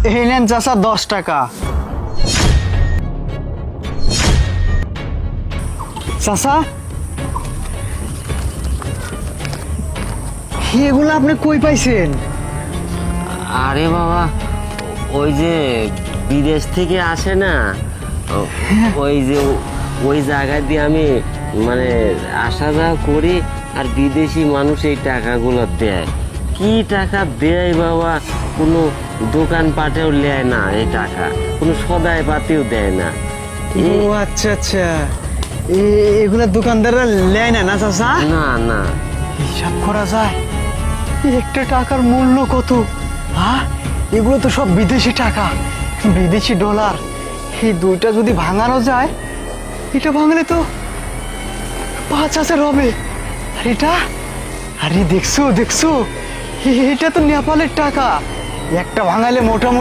এই নেন চাচা 10 টাকা। চাচা এগুলো আপনি কই পাইছেন? আরে বাবা, ওই যে বিদেশ থেকে আসে না, ওই যে ওই জায়গা দিয়ে আমি মানে আসা যাওয়া করি, আর বিদেশি মানুষ এই টাকাগুলো দেয়। কি টাকা দেয় বাবা, কোনো দোকান পাটেও নেয় না এই টাকা, কোনো সদাই পাতিও দেয় না। ও আচ্ছা আচ্ছা, এগুলা দোকানদাররা নেয় না না চাচা? না না, হিসাব করা যায় একটা টাকার মূল্য কত? হ্যাঁ, এগুলো তো সব বিদেশি টাকা, বিদেশি ডলার। এই দুইটা যদি ভাঙানো যায়, এটা ভাঙলে তো 5,000 হবে। আর এটা, আরে দেখছো দেখছো, এটা তো নেপালের টাকা। একটা ভাঙালে মোটামুটি